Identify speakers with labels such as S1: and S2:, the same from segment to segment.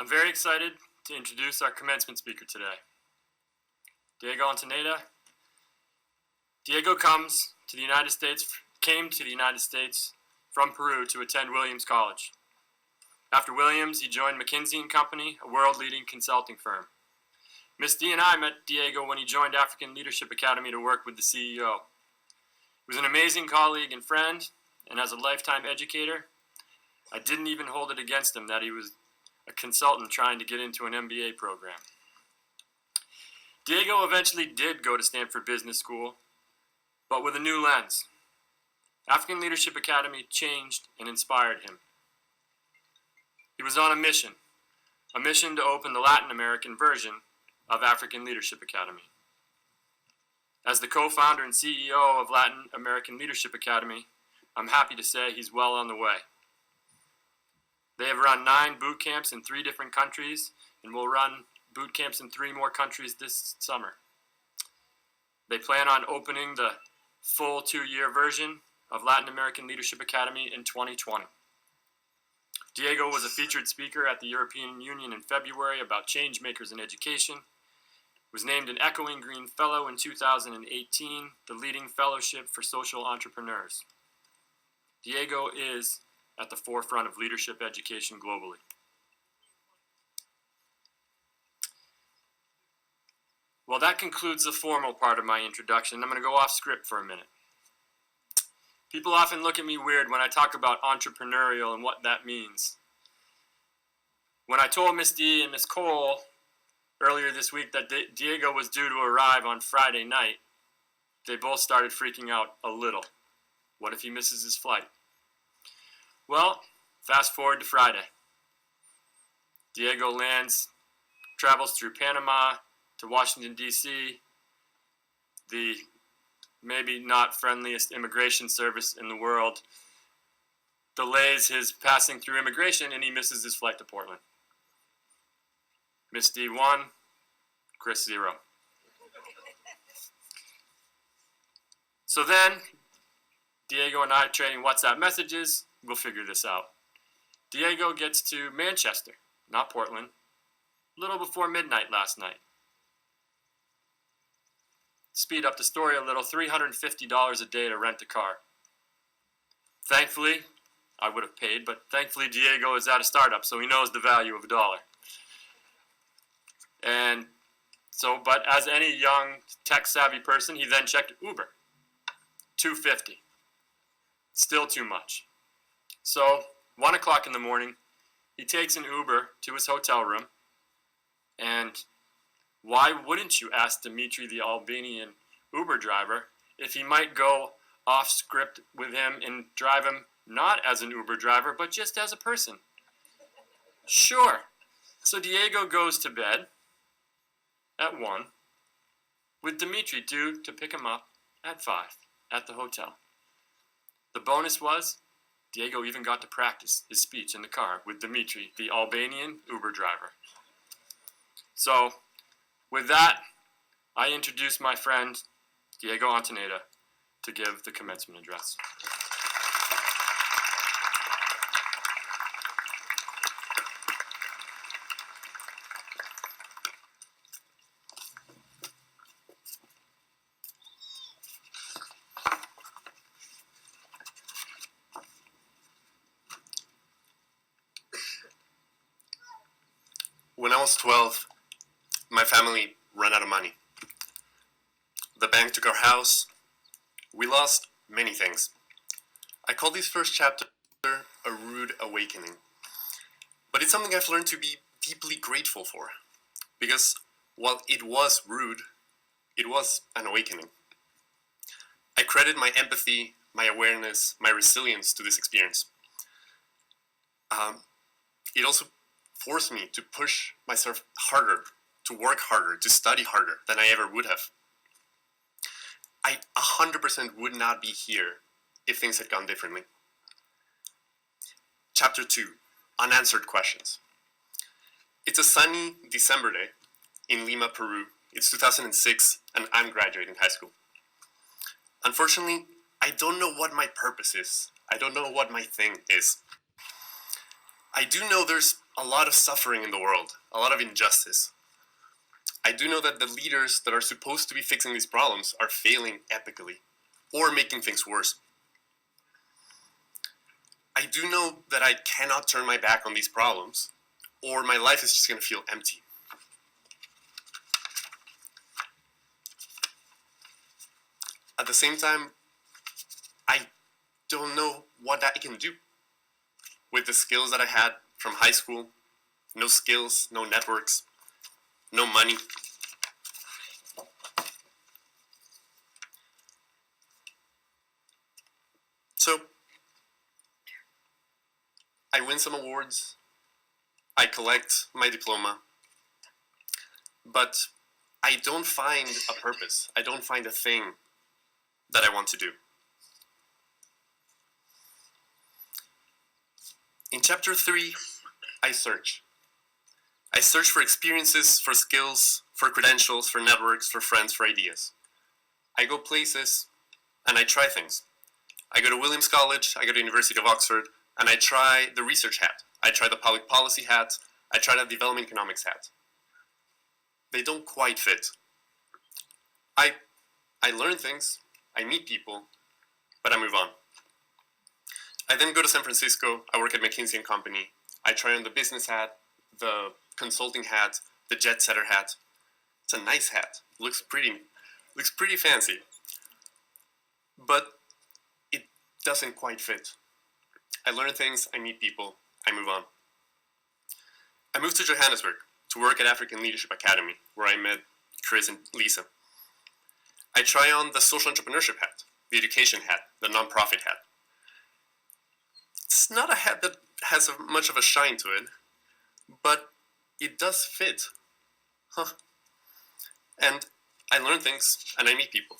S1: I'm very excited to introduce our commencement speaker today, Diego Ontaneda. Diego came to the United States from Peru to attend Williams College. After Williams, he joined McKinsey & Company, a world-leading consulting firm. Miss D and I met Diego when he joined African Leadership Academy to work with the CEO. He was an amazing colleague and friend, and as a lifetime educator, I didn't even hold it against him that he was a consultant trying to get into an MBA program. Diego eventually did go to Stanford Business School, but with a new lens. African Leadership Academy changed and inspired him. He was on a mission to open the Latin American version of African Leadership Academy. As the co-founder and CEO of Latin American Leadership Academy, I'm happy to say he's well on the way. They have run 9 boot camps in 3 different countries and will run boot camps in 3 more countries this summer. They plan on opening the full 2-year version of Latin American Leadership Academy in 2020. Diego was a featured speaker at the European Union in February about change makers in education, was named an Echoing Green Fellow in 2018, the leading fellowship for social entrepreneurs. Diego is at the forefront of leadership education globally. Well, that concludes the formal part of my introduction. I'm going to go off script for a minute. People often look at me weird when I talk about entrepreneurial and what that means. When I told Miss D and Miss Cole earlier this week that Diego was due to arrive on Friday night, they both started freaking out a little. What if he misses his flight? Well, fast forward to Friday. Diego travels through Panama to Washington, D.C., the maybe not friendliest immigration service in the world, delays his passing through immigration, and he misses his flight to Portland. Miss D 1, Chris 0. So then, Diego and I trading WhatsApp messages, we'll figure this out. Diego gets to Manchester, not Portland, a little before midnight last night. Speed up the story a little, $350 a day to rent a car. Thankfully, I would have paid, but thankfully Diego is at a startup, so he knows the value of a dollar. And so, but as any young tech-savvy person, he then checked Uber. $250. Still too much. So, 1 o'clock in the morning, he takes an Uber to his hotel room, and why wouldn't you ask Dimitri, the Albanian Uber driver, if he might go off script with him and drive him not as an Uber driver, but just as a person? Sure. So Diego goes to bed at 1, with Dimitri due to pick him up at 5 at the hotel. The bonus was, Diego even got to practice his speech in the car with Dimitri, the Albanian Uber driver. So, with that, I introduce my friend, Diego Ontaneda, to give the commencement address.
S2: When I was 12, my family ran out of money. The bank took our house. We lost many things. I call this first chapter a rude awakening. But it's something I've learned to be deeply grateful for. Because while it was rude, it was an awakening. I credit my empathy, my awareness, my resilience to this experience. It also forced me to push myself harder, to work harder, to study harder than I ever would have. I 100% would not be here if things had gone differently. Chapter 2, Unanswered Questions. It's a sunny December day in Lima, Peru. It's 2006 and I'm graduating high school. Unfortunately, I don't know what my purpose is. I don't know what my thing is. I do know there's a lot of suffering in the world, a lot of injustice. I do know that the leaders that are supposed to be fixing these problems are failing epically, or making things worse. I do know that I cannot turn my back on these problems, or my life is just going to feel empty. At the same time, I don't know what I can do with the skills that I had from high school. No skills, no networks, no money. So, I win some awards, I collect my diploma, but I don't find a purpose. I don't find a thing that I want to do. In chapter 3, I search. I search for experiences, for skills, for credentials, for networks, for friends, for ideas. I go places and I try things. I go to Williams College, I go to University of Oxford, and I try the research hat. I try the public policy hat. I try the development economics hat. They don't quite fit. I learn things, I meet people, but I move on. I then go to San Francisco, I work at McKinsey & Company. I try on the business hat, the consulting hat, the jet setter hat. It's a nice hat, looks pretty fancy. But it doesn't quite fit. I learn things, I meet people, I move on. I moved to Johannesburg to work at African Leadership Academy, where I met Chris and Lisa. I try on the social entrepreneurship hat, the education hat, the nonprofit hat. It's not a hat that has much of a shine to it, but it does fit. And I learn things and I meet people.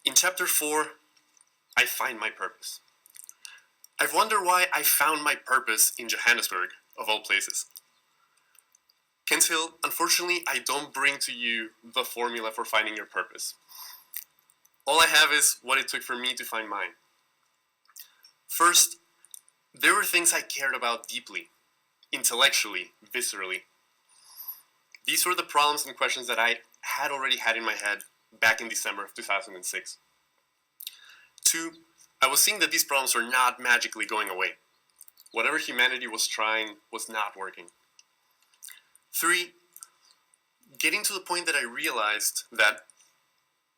S2: In chapter 4, I find my purpose. I've wondered why I found my purpose in Johannesburg, of all places. Kent Hill, unfortunately, I don't bring to you the formula for finding your purpose. All I have is what it took for me to find mine. First, there were things I cared about deeply, intellectually, viscerally. These were the problems and questions that I had already had in my head back in December of 2006. 2, I was seeing that these problems were not magically going away. Whatever humanity was trying was not working. 3, getting to the point that I realized that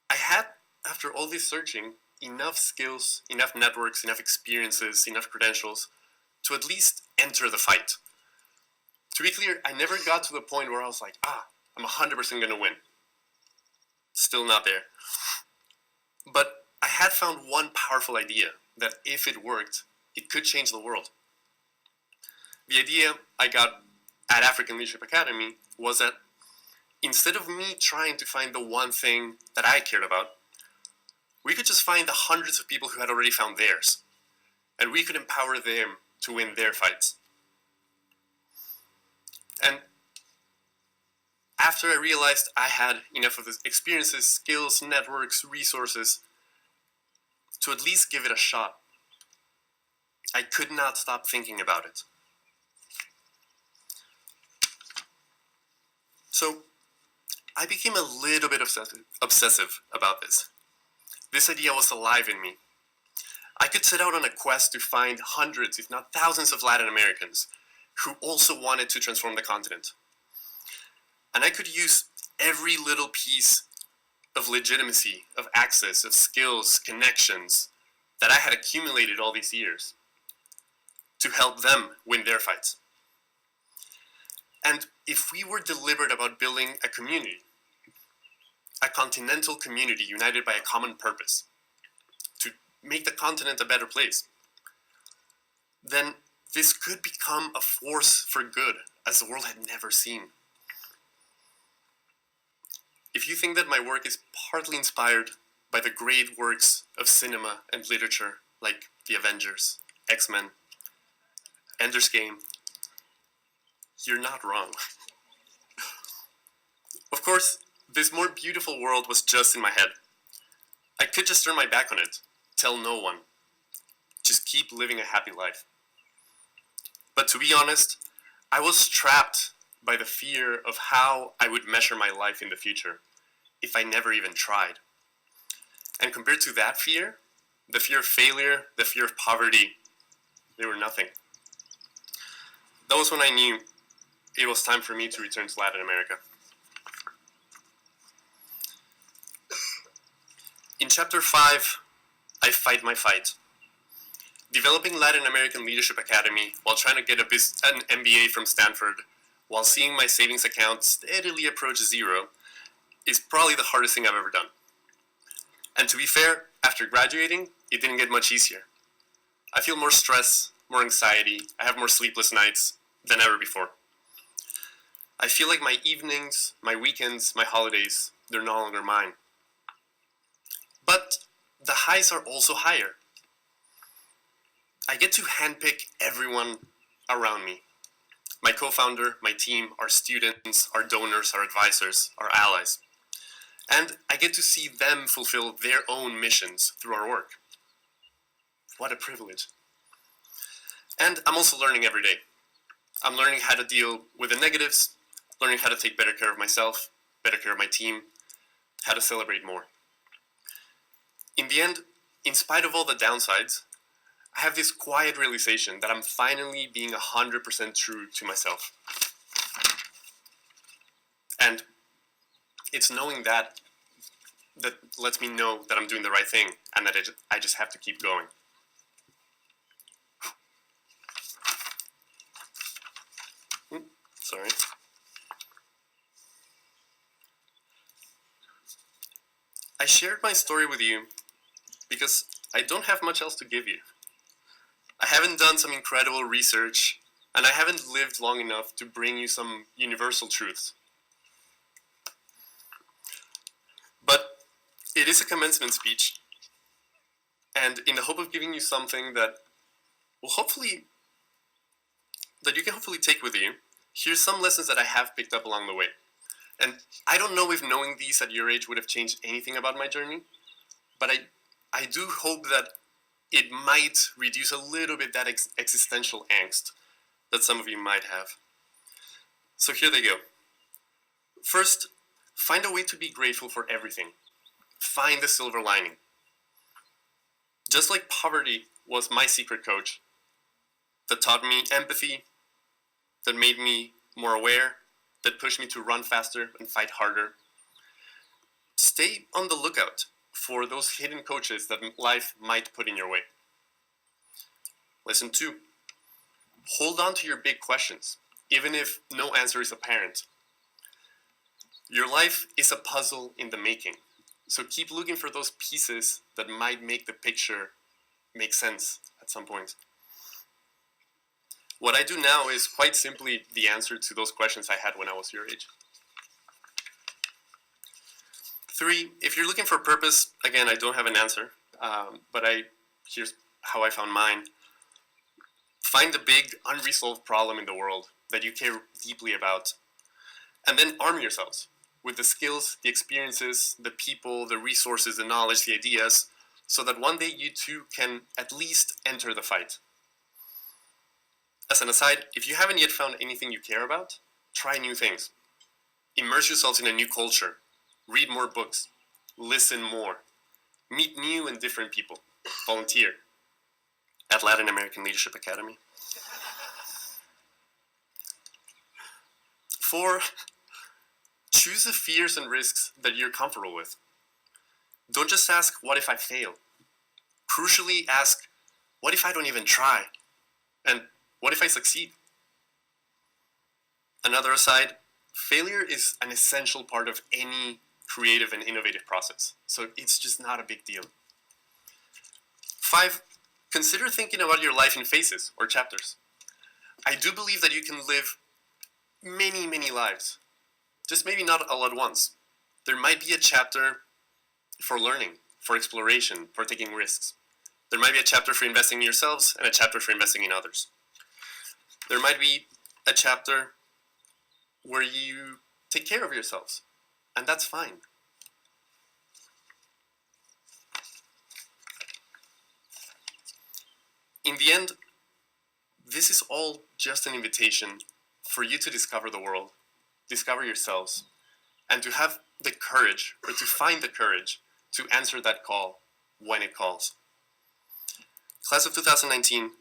S2: I had, after all this searching, enough skills, enough networks, enough experiences, enough credentials to at least enter the fight. To be clear, I never got to the point where I was like, I'm 100% going to win. Still not there. But I had found one powerful idea that if it worked, it could change the world. The idea I got at African Leadership Academy was that instead of me trying to find the one thing that I cared about, we could just find the hundreds of people who had already found theirs, and we could empower them to win their fights. And after I realized I had enough of the experiences, skills, networks, resources to at least give it a shot, I could not stop thinking about it. So I became a little bit obsessive about this. This idea was alive in me. I could set out on a quest to find hundreds, if not thousands, of Latin Americans who also wanted to transform the continent. And I could use every little piece of legitimacy, of access, of skills, connections that I had accumulated all these years to help them win their fights. And if we were deliberate about building a community, a continental community united by a common purpose, to make the continent a better place, then this could become a force for good as the world had never seen. If you think that my work is partly inspired by the great works of cinema and literature like The Avengers, X-Men, Ender's Game, you're not wrong. Of course, this more beautiful world was just in my head. I could just turn my back on it, tell no one, just keep living a happy life. But to be honest, I was trapped by the fear of how I would measure my life in the future if I never even tried. And compared to that fear, the fear of failure, the fear of poverty, they were nothing. That was when I knew it was time for me to return to Latin America. In chapter 5, I fight my fight. Developing Latin American Leadership Academy while trying to get an MBA from Stanford, while seeing my savings account steadily approach zero, is probably the hardest thing I've ever done. And to be fair, after graduating, it didn't get much easier. I feel more stress, more anxiety, I have more sleepless nights than ever before. I feel like my evenings, my weekends, my holidays, they're no longer mine. But the highs are also higher. I get to handpick everyone around me. My co-founder, my team, our students, our donors, our advisors, our allies. And I get to see them fulfill their own missions through our work. What a privilege. And I'm also learning every day. I'm learning how to deal with the negatives, learning how to take better care of myself, better care of my team, how to celebrate more. In the end, in spite of all the downsides, I have this quiet realization that I'm finally being 100% true to myself. And it's knowing that lets me know that I'm doing the right thing and that I just have to keep going. Sorry. I shared my story with you because I don't have much else to give you. I haven't done some incredible research, and I haven't lived long enough to bring you some universal truths. But it is a commencement speech, and in the hope of giving you something that you can hopefully take with you, here's some lessons that I have picked up along the way. And I don't know if knowing these at your age would have changed anything about my journey, but I do hope that it might reduce a little bit that existential angst that some of you might have. So here they go. First, find a way to be grateful for everything. Find the silver lining. Just like poverty was my secret coach that taught me empathy, that made me more aware, that pushed me to run faster and fight harder. Stay on the lookout for those hidden coaches that life might put in your way. Lesson 2. Hold on to your big questions, even if no answer is apparent. Your life is a puzzle in the making, so keep looking for those pieces that might make the picture make sense at some point. What I do now is quite simply the answer to those questions I had when I was your age. 3, if you're looking for purpose, again, I don't have an answer, but here's how I found mine. Find a big unresolved problem in the world that you care deeply about, and then arm yourselves with the skills, the experiences, the people, the resources, the knowledge, the ideas, so that one day you too can at least enter the fight. As an aside, if you haven't yet found anything you care about, try new things. Immerse yourselves in a new culture. Read more books. Listen more. Meet new and different people. Volunteer at Latin American Leadership Academy. 4, choose the fears and risks that you're comfortable with. Don't just ask, what if I fail? Crucially, ask, what if I don't even try? And what if I succeed? Another aside, failure is an essential part of any creative and innovative process, so it's just not a big deal. 5, consider thinking about your life in phases or chapters. I do believe that you can live many, many lives, just maybe not all at once. There might be a chapter for learning, for exploration, for taking risks. There might be a chapter for investing in yourselves and a chapter for investing in others. There might be a chapter where you take care of yourselves, and that's fine. In the end, this this is all just an invitation for you to discover the world, discover yourselves, and to have the courage, or to find the courage, to answer that call when it calls. Class of 2019,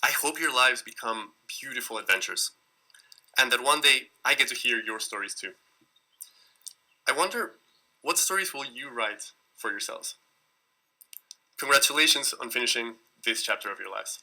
S2: I hope your lives become beautiful adventures, and that one day I get to hear your stories too. I wonder, what stories will you write for yourselves? Congratulations on finishing this chapter of your lives.